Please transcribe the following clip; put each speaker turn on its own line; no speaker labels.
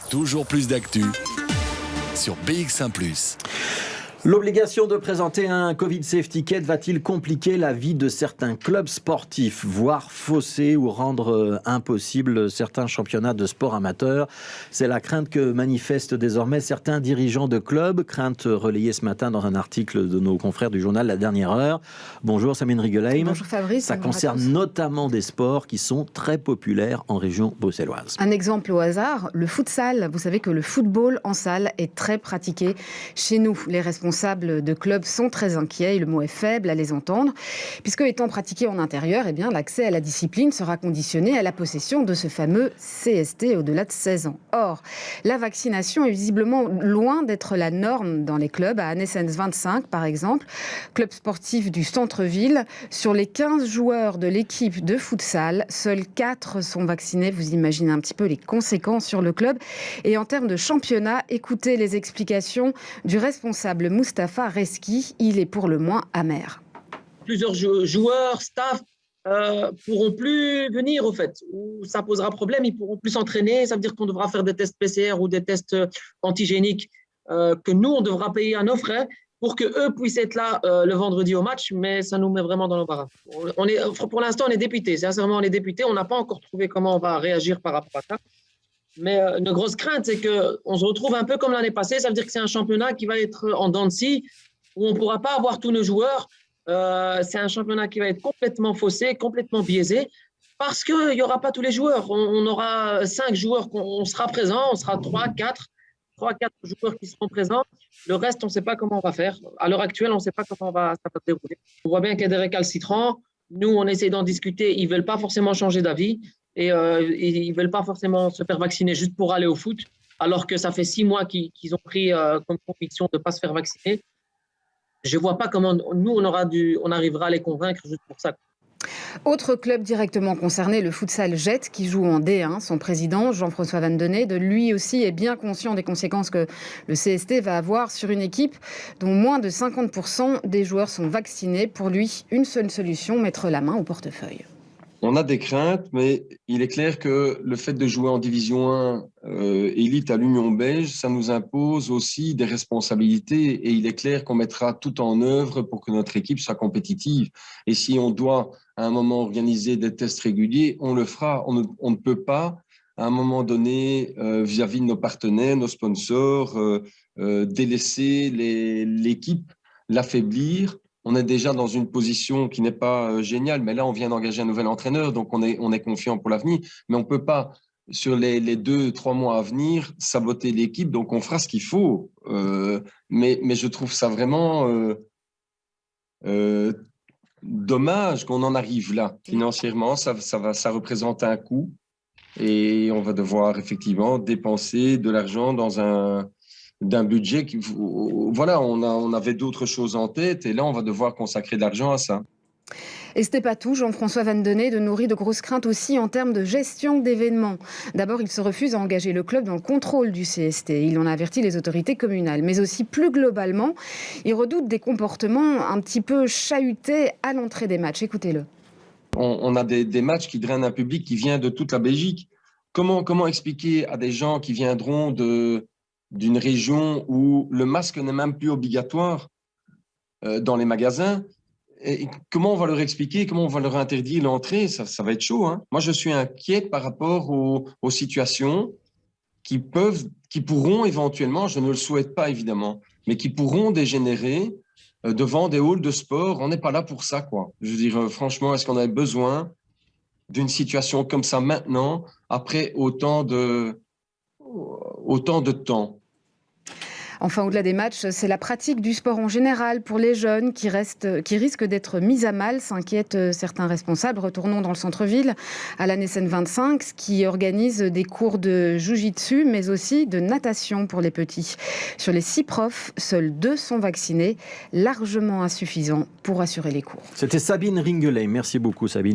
Toujours plus d'actu sur BX1+.
L'obligation de présenter un Covid Safety Kit va-t-il compliquer la vie de certains clubs sportifs, voire fausser ou rendre impossible certains championnats de sport amateurs? C'est la crainte que manifestent désormais certains dirigeants de clubs, crainte relayée ce matin dans un article de nos confrères du journal La Dernière Heure. Bonjour Sabine Rigelheim.
Bonjour Fabrice.
Ça concerne notamment des sports qui sont très populaires en région bruxelloise.
Un exemple au hasard, le futsal. Vous savez que le football en salle est très pratiqué chez nous. Les responsables de clubs sont très inquiets, et le mot est faible à les entendre, puisque étant pratiqué en intérieur, l'accès à la discipline sera conditionné à la possession de ce fameux CST au-delà de 16 ans. Or, la vaccination est visiblement loin d'être la norme dans les clubs. À Annesens 25, par exemple, club sportif du centre-ville, sur les 15 joueurs de l'équipe de futsal, seuls 4 sont vaccinés. Vous imaginez un petit peu les conséquences sur le club. Et en termes de championnat, écoutez les explications du responsable Moustapha Reski, il est pour le moins amer.
Plusieurs joueurs, staff, pourront plus venir au fait, ou ça posera problème, ils pourront plus s'entraîner, ça veut dire qu'on devra faire des tests PCR ou des tests antigéniques que nous on devra payer à nos frais pour qu'eux puissent être là le vendredi au match, mais ça nous met vraiment dans l'embarras. Pour l'instant on est députés, sincèrement on est députés, on n'a pas encore trouvé comment on va réagir par rapport à ça. Mais une grosse crainte, c'est qu'on se retrouve un peu comme l'année passée. Ça veut dire que c'est un championnat qui va être en dents de scie, où on ne pourra pas avoir tous nos joueurs. C'est un championnat qui va être complètement faussé, complètement biaisé, parce qu'il n'y aura pas tous les joueurs. On aura 5 joueurs, on sera présents, on sera 3-4 joueurs qui seront présents. Le reste, on ne sait pas comment on va faire. À l'heure actuelle, on ne sait pas comment ça va se dérouler. On voit bien qu'il y a des récalcitrants. Nous, on essaie d'en discuter. Ils ne veulent pas forcément changer d'avis. Et ils ne veulent pas forcément se faire vacciner juste pour aller au foot, alors que ça fait 6 mois qu'ils ont pris comme conviction de ne pas se faire vacciner. Je ne vois pas comment nous, on arrivera à les convaincre juste pour ça.
Autre club directement concerné, le futsal Jet, qui joue en D1. Son président, Jean-François Van Denede, lui aussi est bien conscient des conséquences que le CST va avoir sur une équipe dont moins de 50% des joueurs sont vaccinés. Pour lui, une seule solution, mettre la main au portefeuille.
On a des craintes, mais il est clair que le fait de jouer en Division 1 élite à l'Union belge, ça nous impose aussi des responsabilités. Et il est clair qu'on mettra tout en œuvre pour que notre équipe soit compétitive. Et si on doit à un moment organiser des tests réguliers, on le fera. On ne peut pas, à un moment donné, vis-à-vis de nos partenaires, nos sponsors, délaisser l'équipe, l'affaiblir. On est déjà dans une position qui n'est pas géniale, mais là, on vient d'engager un nouvel entraîneur, donc on est confiant pour l'avenir. Mais on ne peut pas, sur les 2-3 mois à venir, saboter l'équipe, donc on fera ce qu'il faut. Mais je trouve ça vraiment dommage qu'on en arrive là. Financièrement, ça représente un coût et on va devoir effectivement dépenser de l'argent d'un budget voilà, on avait d'autres choses en tête et là, on va devoir consacrer de l'argent à ça.
Et ce n'est pas tout. Jean-François Van Denede nourrit de grosses craintes aussi en termes de gestion d'événements. D'abord, il se refuse à engager le club dans le contrôle du CST. Il en a averti les autorités communales. Mais aussi, plus globalement, il redoute des comportements un petit peu chahutés à l'entrée des matchs. Écoutez-le.
On a des matchs qui drainent un public qui vient de toute la Belgique. Comment expliquer à des gens qui viendront d'une région où le masque n'est même plus obligatoire dans les magasins, et comment on va leur expliquer, comment on va leur interdire l'entrée? Ça va être chaud, hein. Moi, je suis inquiet par rapport aux situations qui pourront éventuellement, je ne le souhaite pas évidemment, mais qui pourront dégénérer devant des halls de sport. On n'est pas là pour ça, quoi. Je veux dire, franchement, est-ce qu'on a besoin d'une situation comme ça maintenant, après autant de temps?
Enfin, au-delà des matchs, c'est la pratique du sport en général pour les jeunes qui risque d'être mise à mal, s'inquiètent certains responsables. Retournons dans le centre-ville, à l'Annesens 25, qui organise des cours de jiu-jitsu, mais aussi de natation pour les petits. Sur les 6 profs, seuls 2 sont vaccinés, largement insuffisant pour assurer les cours.
C'était Sabine Rigelheim. Merci beaucoup Sabine.